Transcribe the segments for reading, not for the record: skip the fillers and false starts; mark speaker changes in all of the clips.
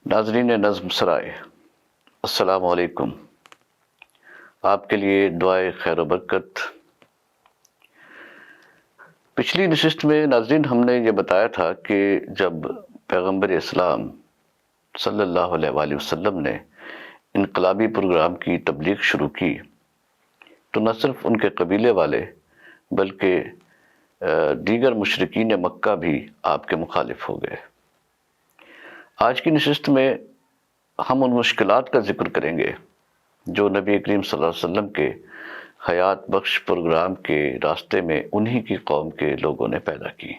Speaker 1: ناظرین نظم سرائے، السلام علیکم۔ آپ کے لیے دعائے خیر و برکت۔ پچھلی نشست میں ناظرین ہم نے یہ بتایا تھا کہ جب پیغمبر اسلام صلی اللہ علیہ وآلہ وسلم نے انقلابی پروگرام کی تبلیغ شروع کی تو نہ صرف ان کے قبیلے والے بلکہ دیگر مشرکین مکہ بھی آپ کے مخالف ہو گئے۔ آج کی نشست میں ہم ان مشکلات کا ذکر کریں گے جو نبی کریم صلی اللہ علیہ وسلم کے حیات بخش پروگرام کے راستے میں انہی کی قوم کے لوگوں نے پیدا کی۔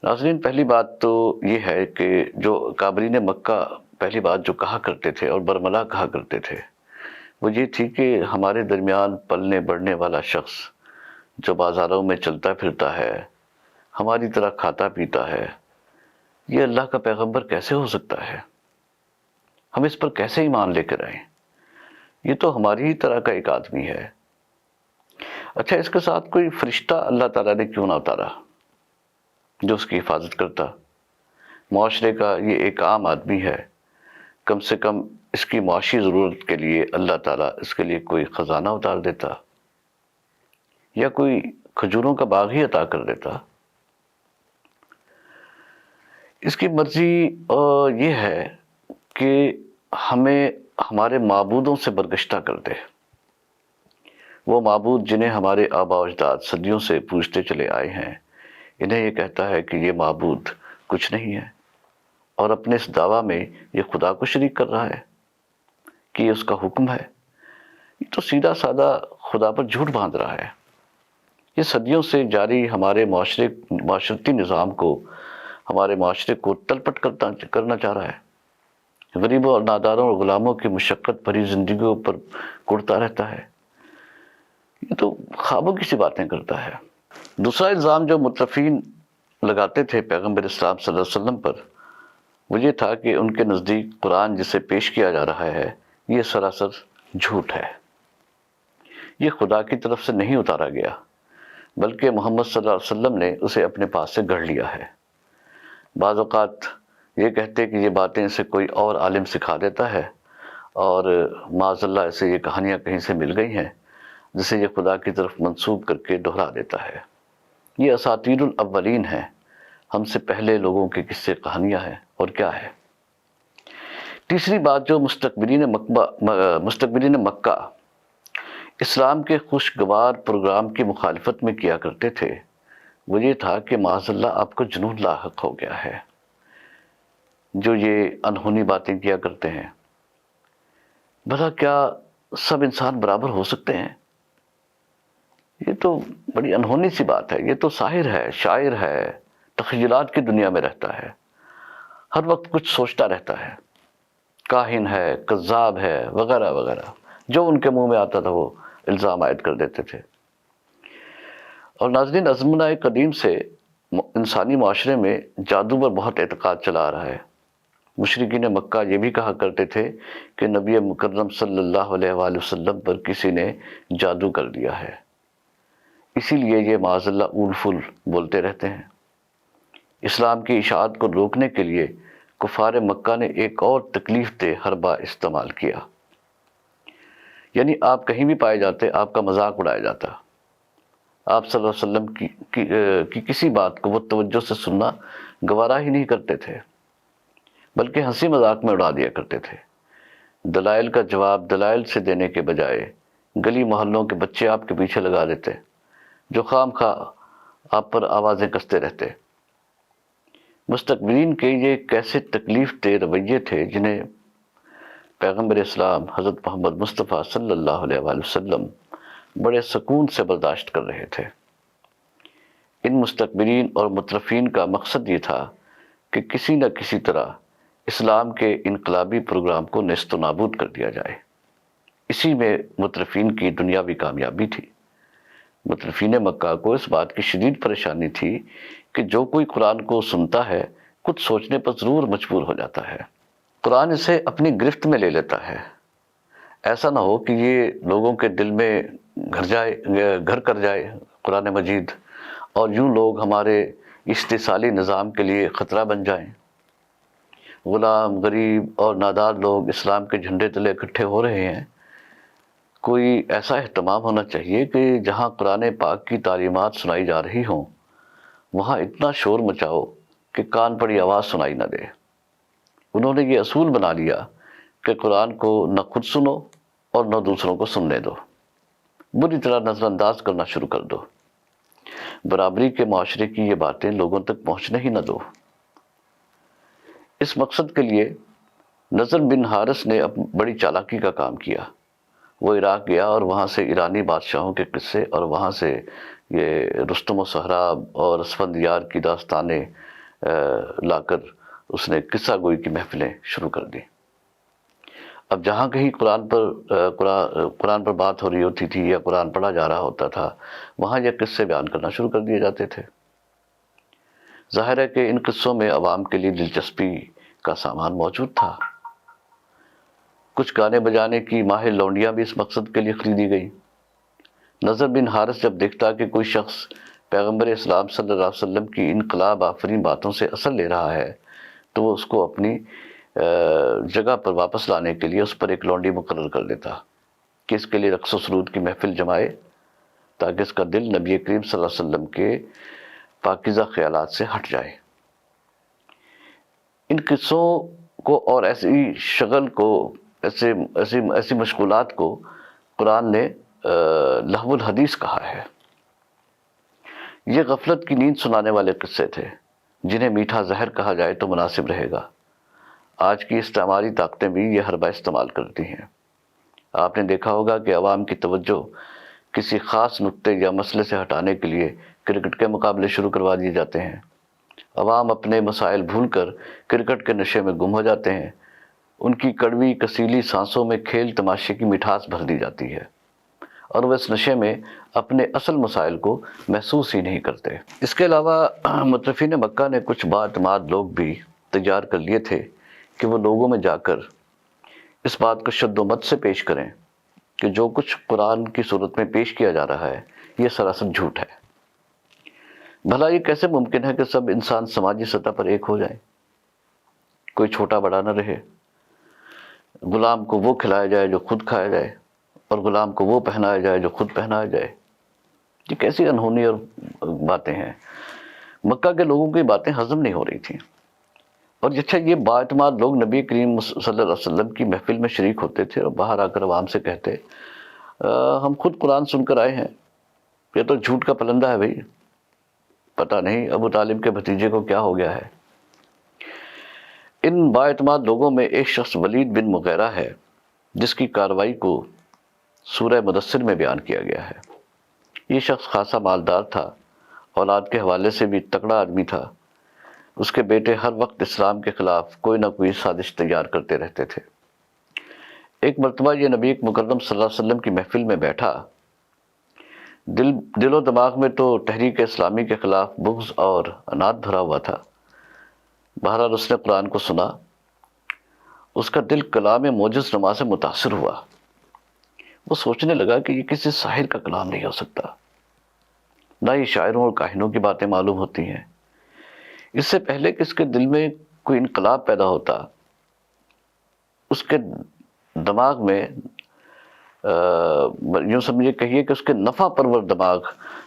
Speaker 1: ناظرین، پہلی بات تو یہ ہے کہ جو کابرین مکہ پہلی بات جو کہا کرتے تھے اور برملا کہا کرتے تھے وہ یہ تھی کہ ہمارے درمیان پلنے بڑھنے والا شخص جو بازاروں میں چلتا پھرتا ہے، ہماری طرح کھاتا پیتا ہے، یہ اللہ کا پیغمبر کیسے ہو سکتا ہے؟ ہم اس پر کیسے ایمان لے کر آئیں؟ یہ تو ہماری ہی طرح کا ایک آدمی ہے۔ اچھا، اس کے ساتھ کوئی فرشتہ اللہ تعالیٰ نے کیوں نہ اتارا جو اس کی حفاظت کرتا؟ معاشرے کا یہ ایک عام آدمی ہے، کم سے کم اس کی معاشی ضرورت کے لیے اللہ تعالیٰ اس کے لیے کوئی خزانہ اتار دیتا یا کوئی کھجوروں کا باغ ہی عطا کر دیتا۔ اس کی مرضی یہ ہے کہ ہمیں ہمارے معبودوں سے برگشتہ کر دے۔ وہ معبود جنہیں ہمارے آباء و اجداد صدیوں سے پوجتے چلے آئے ہیں، انہیں یہ کہتا ہے کہ یہ معبود کچھ نہیں ہے، اور اپنے اس دعویٰ میں یہ خدا کو شریک کر رہا ہے کہ یہ اس کا حکم ہے۔ یہ تو سیدھا سادہ خدا پر جھوٹ باندھ رہا ہے۔ یہ صدیوں سے جاری ہمارے معاشرتی نظام کو، ہمارے معاشرے کو تلپٹ کرنا چاہ رہا ہے۔ غریبوں اور ناداروں اور غلاموں کی مشقت بھری زندگیوں پر کڑتا رہتا ہے۔ یہ تو خوابوں کی سی باتیں کرتا ہے۔ دوسرا الزام جو مترفین لگاتے تھے پیغمبر اسلام صلی اللہ علیہ وسلم پر وہ یہ تھا کہ ان کے نزدیک قرآن جسے پیش کیا جا رہا ہے یہ سراسر جھوٹ ہے، یہ خدا کی طرف سے نہیں اتارا گیا بلکہ محمد صلی اللہ علیہ وسلم نے اسے اپنے پاس سے گھڑ لیا ہے۔ بعض اوقات یہ کہتے کہ یہ باتیں اسے کوئی اور عالم سکھا دیتا ہے، اور معاذ اللہ اسے یہ کہانیاں کہیں سے مل گئی ہیں جسے یہ خدا کی طرف منسوب کر کے دہرا دیتا ہے۔ یہ اساطیر الاولین ہیں، ہم سے پہلے لوگوں کے قصے کہانیاں ہیں، اور کیا ہے۔ تیسری بات جو مستکبرین مکہ اسلام کے خوشگوار پروگرام کی مخالفت میں کیا کرتے تھے وہ یہ تھا کہ معاذ اللہ آپ کو جنون لاحق ہو گیا ہے جو یہ انہونی باتیں کیا کرتے ہیں۔ بھلا کیا سب انسان برابر ہو سکتے ہیں؟ یہ تو بڑی انہونی سی بات ہے۔ یہ تو ساحر ہے، شاعر ہے، تخیلات کی دنیا میں رہتا ہے، ہر وقت کچھ سوچتا رہتا ہے، کاہن ہے، کذاب ہے، وغیرہ وغیرہ، جو ان کے منہ میں آتا تھا وہ الزام عائد کر دیتے تھے۔ اور ناظرین، ازمنہ قدیم سے انسانی معاشرے میں جادو پر بہت اعتقاد چلا آ رہا ہے۔ مشرکین مکہ یہ بھی کہا کرتے تھے کہ نبی مکرم صلی اللہ علیہ وآلہ وسلم پر کسی نے جادو کر دیا ہے، اسی لیے یہ معاذ اللہ اول فل بولتے رہتے ہیں۔ اسلام کی اشاعت کو روکنے کے لیے کفار مکہ نے ایک اور تکلیف دہ حربہ استعمال کیا، یعنی آپ کہیں بھی پائے جاتے آپ کا مذاق اڑایا جاتا۔ آپ صلی اللہ علیہ وسلم کی کسی بات کو وہ توجہ سے سننا گوارا ہی نہیں کرتے تھے بلکہ ہنسی مذاق میں اڑا دیا کرتے تھے۔ دلائل کا جواب دلائل سے دینے کے بجائے گلی محلوں کے بچے آپ کے پیچھے لگا دیتے جو خام خواہ آپ پر آوازیں کستے رہتے۔ مستکبرین کے یہ کیسے تکلیف دہ رویے تھے جنہیں پیغمبر اسلام حضرت محمد مصطفیٰ صلی اللہ علیہ وآلہ وسلم بڑے سکون سے برداشت کر رہے تھے۔ ان مستکبرین اور مترفین کا مقصد یہ تھا کہ کسی نہ کسی طرح اسلام کے انقلابی پروگرام کو نیست و نابود کر دیا جائے۔ اسی میں مترفین کی دنیاوی کامیابی تھی۔ مترفین مکہ کو اس بات کی شدید پریشانی تھی کہ جو کوئی قرآن کو سنتا ہے کچھ سوچنے پر ضرور مجبور ہو جاتا ہے، قرآن اسے اپنی گرفت میں لے لیتا ہے۔ ایسا نہ ہو کہ یہ لوگوں کے دل میں گھر کر جائے قرآن مجید، اور یوں لوگ ہمارے استحصالی نظام کے لیے خطرہ بن جائیں۔ غلام، غریب اور نادار لوگ اسلام کے جھنڈے تلے اکٹھے ہو رہے ہیں، کوئی ایسا اہتمام ہونا چاہیے کہ جہاں قرآن پاک کی تعلیمات سنائی جا رہی ہوں وہاں اتنا شور مچاؤ کہ کان پڑی آواز سنائی نہ دے۔ انہوں نے یہ اصول بنا لیا کہ قرآن کو نہ خود سنو اور نہ دوسروں کو سننے دو، بری طرح نظر انداز کرنا شروع کر دو، برابری کے معاشرے کی یہ باتیں لوگوں تک پہنچنے ہی نہ دو۔ اس مقصد کے لیے نضر بن حارث نے بڑی چالاکی کا کام کیا۔ وہ عراق گیا اور وہاں سے ایرانی بادشاہوں کے قصے اور وہاں سے یہ رستم و سہراب اور اسفندیار کی داستانیں لا کر اس نے قصہ گوئی کی محفلیں شروع کر دی۔ اب جہاں کہیں قرآن پر بات ہو رہی ہوتی تھی یا قرآن پڑھا جا رہا ہوتا تھا وہاں یہ قصے بیان کرنا شروع کر دیے جاتے تھے۔ ظاہر ہے کہ ان قصوں میں عوام کے لیے دلچسپی کا سامان موجود تھا۔ کچھ گانے بجانے کی ماہر لونڈیاں بھی اس مقصد کے لیے خریدی گئی۔ نضر بن حارث جب دیکھتا کہ کوئی شخص پیغمبر اسلام صلی اللہ علیہ وسلم کی انقلاب آفرین باتوں سے اثر لے رہا ہے تو وہ اس کو اپنی جگہ پر واپس لانے کے لیے اس پر ایک لونڈی مقرر کر دیتا کہ اس کے لیے رقص و سرود کی محفل جمائے تاکہ اس کا دل نبی کریم صلی اللہ علیہ وسلم کے پاکیزہ خیالات سے ہٹ جائے۔ ان قصوں کو اور ایسی شغل کو ایسی مشغولات کو قرآن نے لہو الحدیث کہا ہے۔ یہ غفلت کی نیند سنانے والے قصے تھے جنہیں میٹھا زہر کہا جائے تو مناسب رہے گا۔ آج کی استعماری طاقتیں بھی یہ حربہ استعمال کرتی ہیں۔ آپ نے دیکھا ہوگا کہ عوام کی توجہ کسی خاص نقطے یا مسئلے سے ہٹانے کے لیے کرکٹ کے مقابلے شروع کروا دیے جاتے ہیں۔ عوام اپنے مسائل بھول کر کرکٹ کے نشے میں گم ہو جاتے ہیں۔ ان کی کڑوی کسیلی سانسوں میں کھیل تماشے کی مٹھاس بھر دی جاتی ہے اور وہ اس نشے میں اپنے اصل مسائل کو محسوس ہی نہیں کرتے۔ اس کے علاوہ مترفین مکہ نے کچھ بااعتماد لوگ بھی تیار کر لیے تھے کہ وہ لوگوں میں جا کر اس بات کو شد و مت سے پیش کریں کہ جو کچھ قرآن کی صورت میں پیش کیا جا رہا ہے یہ سراسر جھوٹ ہے۔ بھلا یہ کیسے ممکن ہے کہ سب انسان سماجی سطح پر ایک ہو جائیں، کوئی چھوٹا بڑا نہ رہے، غلام کو وہ کھلایا جائے جو خود کھایا جائے اور غلام کو وہ پہنایا جائے جو خود پہنایا جائے؟ یہ کیسی انہونی اور باتیں ہیں۔ مکہ کے لوگوں کی باتیں ہضم نہیں ہو رہی تھیں، اور اچھا یہ بااعتماد لوگ نبی کریم صلی اللہ علیہ وسلم کی محفل میں شریک ہوتے تھے اور باہر آ کر عوام سے کہتے ہم خود قرآن سن کر آئے ہیں، یہ تو جھوٹ کا پلندہ ہے بھائی، پتہ نہیں ابو طالب کے بھتیجے کو کیا ہو گیا ہے۔ ان بااعتماد لوگوں میں ایک شخص ولید بن مغیرہ ہے جس کی کارروائی کو سورہ مدثر میں بیان کیا گیا ہے۔ یہ شخص خاصا مالدار تھا، اولاد کے حوالے سے بھی تکڑا آدمی تھا۔ اس کے بیٹے ہر وقت اسلام کے خلاف کوئی نہ کوئی سازش تیار کرتے رہتے تھے۔ ایک مرتبہ یہ نبی مکرم صلی اللہ علیہ وسلم کی محفل میں بیٹھا، دل و دماغ میں تو تحریک اسلامی کے خلاف بغض اور عناد بھرا ہوا تھا۔ بہرحال اس نے قرآن کو سنا، اس کا دل کلام موجز نما سے متاثر ہوا۔ وہ سوچنے لگا کہ یہ کسی ساحر کا کلام نہیں ہو سکتا، نہ یہ شاعروں اور کاہنوں کی باتیں معلوم ہوتی ہیں۔ اس سے پہلے کہ اس کے دل میں کوئی انقلاب پیدا ہوتا، اس کے دماغ میں یوں سمجھے کہیے کہ اس کے نفع پرور دماغ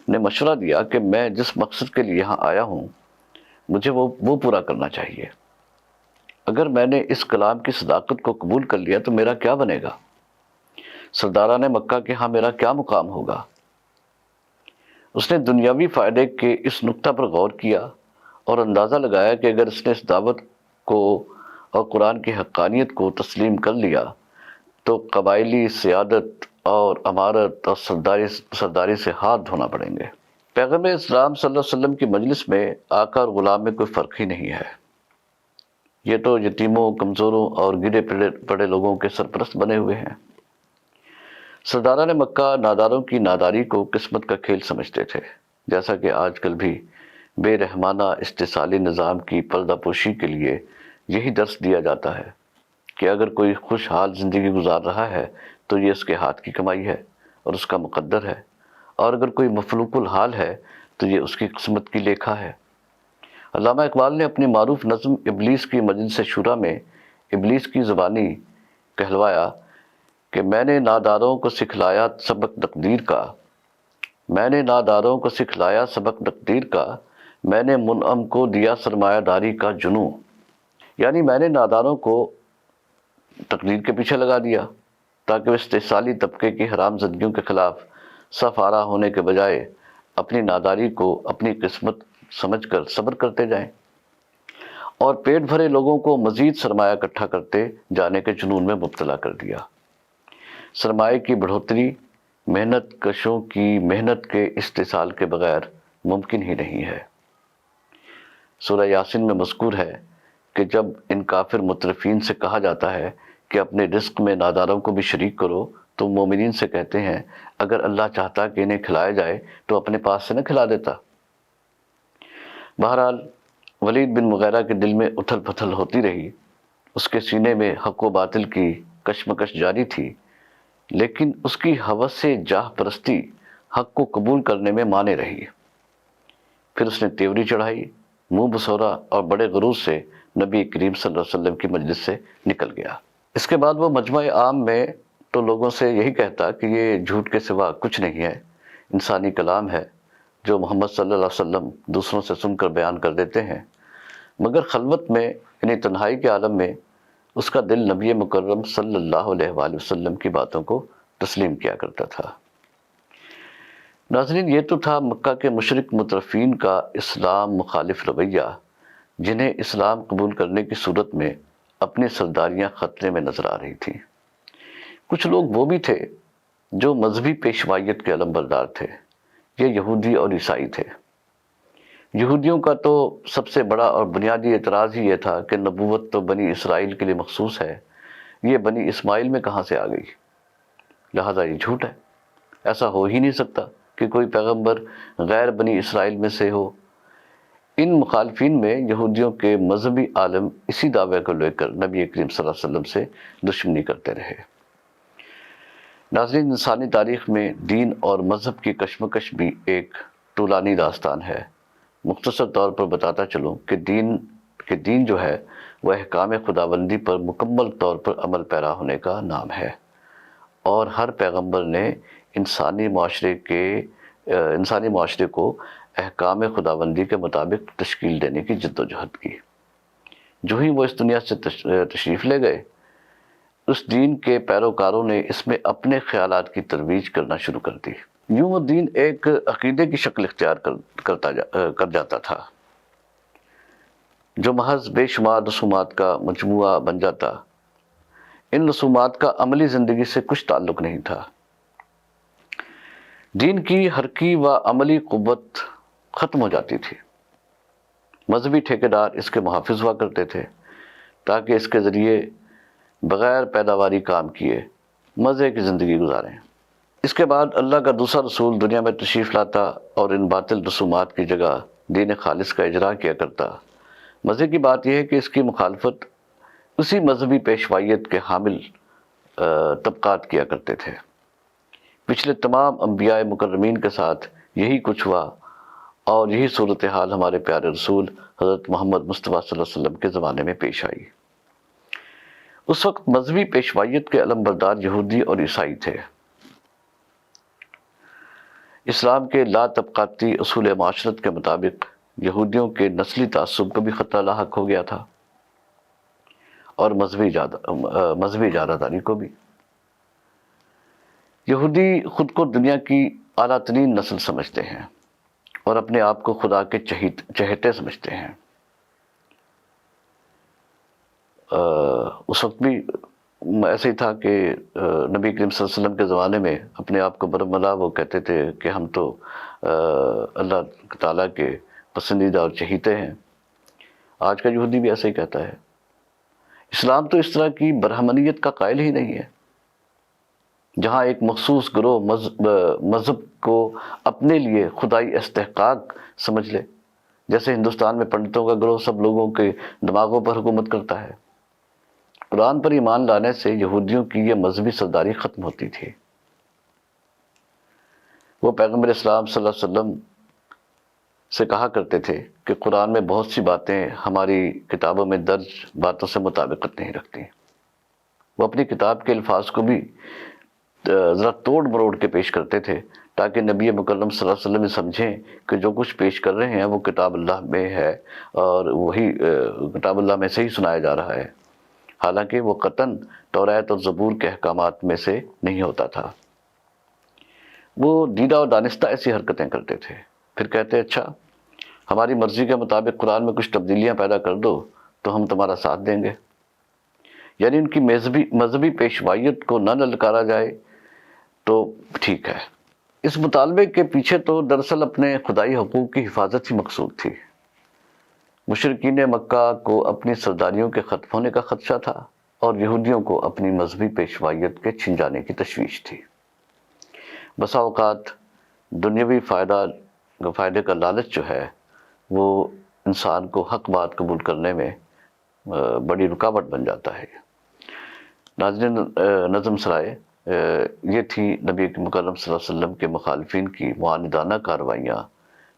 Speaker 1: نے مشورہ دیا کہ میں جس مقصد کے لیے یہاں آیا ہوں مجھے وہ پورا کرنا چاہیے۔ اگر میں نے اس کلام کی صداقت کو قبول کر لیا تو میرا کیا بنے گا؟ سرداران مکہ کے ہاں میرا کیا مقام ہوگا؟ اس نے دنیاوی فائدے کے اس نقطہ پر غور کیا اور اندازہ لگایا کہ اگر اس نے اس دعوت کو اور قرآن کی حقانیت کو تسلیم کر لیا تو قبائلی سیادت اور امارت اور سرداری سے ہاتھ دھونا پڑیں گے۔ پیغمبر اسلام صلی اللہ علیہ وسلم کی مجلس میں آقا اور غلام میں کوئی فرق ہی نہیں ہے۔ یہ تو یتیموں، کمزوروں اور گرے پڑے لوگوں کے سرپرست بنے ہوئے ہیں۔ سرداران مکہ ناداروں کی ناداری کو قسمت کا کھیل سمجھتے تھے، جیسا کہ آج کل بھی بے رحمانہ استحصالی نظام کی پردہ پوشی کے لیے یہی درس دیا جاتا ہے کہ اگر کوئی خوشحال زندگی گزار رہا ہے تو یہ اس کے ہاتھ کی کمائی ہے اور اس کا مقدر ہے، اور اگر کوئی مفلوق الحال ہے تو یہ اس کی قسمت کی لیکھا ہے۔ علامہ اقبال نے اپنی معروف نظم ابلیس کی مجلس شورا میں ابلیس کی زبانی کہلوایا کہ میں نے ناداروں کو سکھلایا سبق تقدیر کا، میں نے ناداروں کو سکھلایا سبق تقدیر کا، میں نے منعم کو دیا سرمایہ داری کا جنوں، یعنی میں نے ناداروں کو تقدیر کے پیچھے لگا دیا تاکہ وہ استحصالی طبقے کی حرام زدگیوں کے خلاف صف آرا ہونے کے بجائے اپنی ناداری کو اپنی قسمت سمجھ کر صبر کرتے جائیں، اور پیٹ بھرے لوگوں کو مزید سرمایہ اکٹھا کرتے جانے کے جنون میں مبتلا کر دیا۔ سرمایہ کی بڑھوتری محنت کشوں کی محنت کے استحصال کے بغیر ممکن ہی نہیں ہے۔ سورہ یاسین میں مذکور ہے کہ جب ان کافر مترفین سے کہا جاتا ہے کہ اپنے رزق میں ناداروں کو بھی شریک کرو، تو مومنین سے کہتے ہیں اگر اللہ چاہتا کہ انہیں کھلایا جائے تو اپنے پاس سے نہ کھلا دیتا۔ بہرحال ولید بن مغیرہ کے دل میں اتھل پتھل ہوتی رہی، اس کے سینے میں حق و باطل کی کشمکش جاری تھی، لیکن اس کی ہوس جاہ پرستی حق کو قبول کرنے میں مانے رہی۔ پھر اس نے تیوری چڑھائی، منہ بسورا اور بڑے غرور سے نبی کریم صلی اللہ علیہ وسلم کی مجلس سے نکل گیا۔ اس کے بعد وہ مجمع عام میں تو لوگوں سے یہی کہتا کہ یہ جھوٹ کے سوا کچھ نہیں ہے، انسانی کلام ہے جو محمد صلی اللہ علیہ وسلم دوسروں سے سن کر بیان کر دیتے ہیں، مگر خلوت میں یعنی تنہائی کے عالم میں اس کا دل نبی مکرم صلی اللہ علیہ وآلہ وسلم کی باتوں کو تسلیم کیا کرتا تھا۔ ناظرین، یہ تو تھا مکہ کے مشرک مترفین کا اسلام مخالف رویہ، جنہیں اسلام قبول کرنے کی صورت میں اپنی سرداریاں خطرے میں نظر آ رہی تھیں۔ کچھ لوگ وہ بھی تھے جو مذہبی پیشوائیت کے علم بردار تھے، یہ یہودی اور عیسائی تھے۔ یہودیوں کا تو سب سے بڑا اور بنیادی اعتراض ہی یہ تھا کہ نبوت تو بنی اسرائیل کے لیے مخصوص ہے، یہ بنی اسماعیل میں کہاں سے آ گئی، لہٰذا یہ جھوٹ ہے، ایسا ہو ہی نہیں سکتا کہ کوئی پیغمبر غیر بنی اسرائیل میں سے ہو۔ ان مخالفین میں یہودیوں کے مذہبی عالم اسی دعوے کو لے کر نبی کریم صلی اللہ علیہ وسلم سے دشمنی کرتے رہے۔ ناظرین، انسانی تاریخ میں دین اور مذہب کی کشمکش بھی ایک طولانی داستان ہے۔ مختصر طور پر بتاتا چلوں کہ دین جو ہے وہ احکام خداوندی پر مکمل طور پر عمل پیرا ہونے کا نام ہے، اور ہر پیغمبر نے انسانی معاشرے کو احکام خداوندی کے مطابق تشکیل دینے کی جد و جہد کی۔ جو ہی وہ اس دنیا سے تشریف لے گئے، اس دین کے پیروکاروں نے اس میں اپنے خیالات کی ترویج کرنا شروع کر دی۔ یوں وہ دین ایک عقیدے کی شکل اختیار کر جاتا تھا، جو محض بے شمار رسومات کا مجموعہ بن جاتا۔ ان رسومات کا عملی زندگی سے کچھ تعلق نہیں تھا۔ دین کی حرکی و عملی قوت ختم ہو جاتی تھی۔ مذہبی ٹھیکیدار اس کے محافظ ہوا کرتے تھے تاکہ اس کے ذریعے بغیر پیداواری کام کیے مزے کی زندگی گزاریں۔ اس کے بعد اللہ کا دوسرا رسول دنیا میں تشریف لاتا اور ان باطل رسومات کی جگہ دین خالص کا اجرا کیا کرتا۔ مزے کی بات یہ ہے کہ اس کی مخالفت اسی مذہبی پیشوائیت کے حامل طبقات کیا کرتے تھے۔ پچھلے تمام انبیاء مکرمین کے ساتھ یہی کچھ ہوا، اور یہی صورتحال ہمارے پیارے رسول حضرت محمد مصطفیٰ صلی اللہ علیہ وسلم کے زمانے میں پیش آئی۔ اس وقت مذہبی پیشوائیت کے علم بردار یہودی اور عیسائی تھے۔ اسلام کے لا طبقاتی اصول معاشرت کے مطابق یہودیوں کے نسلی تعصب کو بھی خطرہ لاحق ہو گیا تھا، اور مذہبی اجارہ داری کو بھی۔ یہودی خود کو دنیا کی اعلیٰ ترین نسل سمجھتے ہیں اور اپنے آپ کو خدا کے چہیتے سمجھتے ہیں۔ اس وقت بھی ایسے ہی تھا کہ نبی کریم صلی اللہ علیہ وسلم کے زمانے میں اپنے آپ کو برملا وہ کہتے تھے کہ ہم تو اللہ تعالیٰ کے پسندیدہ اور چہیتے ہیں۔ آج کا یہودی بھی ایسا ہی کہتا ہے۔ اسلام تو اس طرح کی برہمنیت کا قائل ہی نہیں ہے، جہاں ایک مخصوص گروہ مذہب کو اپنے لیے خدائی استحقاق سمجھ لے، جیسے ہندوستان میں پنڈتوں کا گروہ سب لوگوں کے دماغوں پر حکومت کرتا ہے۔ قرآن پر ایمان لانے سے یہودیوں کی یہ مذہبی سرداری ختم ہوتی تھی۔ وہ پیغمبر اسلام صلی اللہ علیہ وسلم سے کہا کرتے تھے کہ قرآن میں بہت سی باتیں ہماری کتابوں میں درج باتوں سے مطابقت نہیں رکھتی۔ وہ اپنی کتاب کے الفاظ کو بھی ذرا توڑ مروڑ کے پیش کرتے تھے تاکہ نبی مکرم صلی اللہ علیہ وسلم سمجھیں کہ جو کچھ پیش کر رہے ہیں وہ کتاب اللہ میں ہے اور وہی کتاب اللہ میں سے ہی سنایا جا رہا ہے، حالانکہ وہ قطعاً توریت اور زبور کے احکامات میں سے نہیں ہوتا تھا۔ وہ دیدہ اور دانستہ ایسی حرکتیں کرتے تھے، پھر کہتے اچھا ہماری مرضی کے مطابق قرآن میں کچھ تبدیلیاں پیدا کر دو تو ہم تمہارا ساتھ دیں گے، یعنی ان کی مذہبی پیشوائیت کو نہ للکارا جائے تو ٹھیک ہے۔ اس مطالبے کے پیچھے تو دراصل اپنے خدائی حقوق کی حفاظت ہی مقصود تھی۔ مشرکین مکہ کو اپنی سرداریوں کے ختم ہونے کا خدشہ تھا اور یہودیوں کو اپنی مذہبی پیشوائیت کے چھن جانے کی تشویش تھی۔ بسا اوقات دنیاوی فائدے کا لالچ جو ہے وہ انسان کو حق بات قبول کرنے میں بڑی رکاوٹ بن جاتا ہے۔ ناظرین، نظم سرائے، یہ تھی نبی مکرم صلی اللہ علیہ وسلم کے مخالفین کی معاندانہ کارروائیاں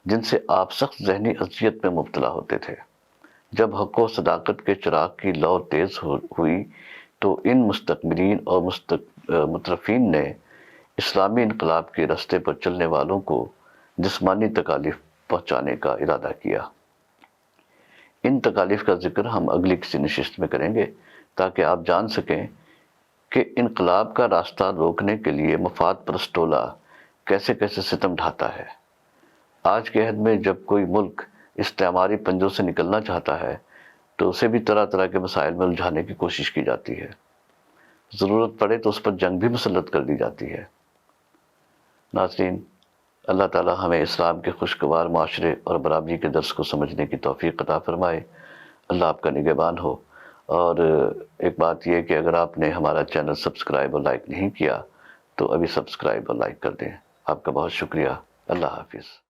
Speaker 1: جن سے آپ سخت ذہنی اذیت میں مبتلا ہوتے تھے۔ جب حق و صداقت کے چراغ کی لو تیز ہوئی تو ان مستکبرین اور مترفین نے اسلامی انقلاب کے راستے پر چلنے والوں کو جسمانی تکالیف پہنچانے کا ارادہ کیا۔ ان تکالیف کا ذکر ہم اگلی کسی نشست میں کریں گے تاکہ آپ جان سکیں کہ انقلاب کا راستہ روکنے کے لیے مفاد پرست ٹولہ کیسے کیسے ستم ڈھاتا ہے۔ آج کے عہد میں جب کوئی ملک استعماری پنجوں سے نکلنا چاہتا ہے تو اسے بھی طرح طرح کے مسائل میں الجھانے کی کوشش کی جاتی ہے، ضرورت پڑے تو اس پر جنگ بھی مسلط کر دی جاتی ہے۔ ناظرین، اللہ تعالی ہمیں اسلام کے خوشگوار معاشرے اور برابری کے درس کو سمجھنے کی توفیق عطا فرمائے۔ اللہ آپ کا نگہبان ہو۔ اور ایک بات یہ کہ اگر آپ نے ہمارا چینل سبسکرائب اور لائک نہیں کیا تو ابھی سبسکرائب اور لائک کر دیں۔ آپ کا بہت شکریہ۔ اللہ حافظ۔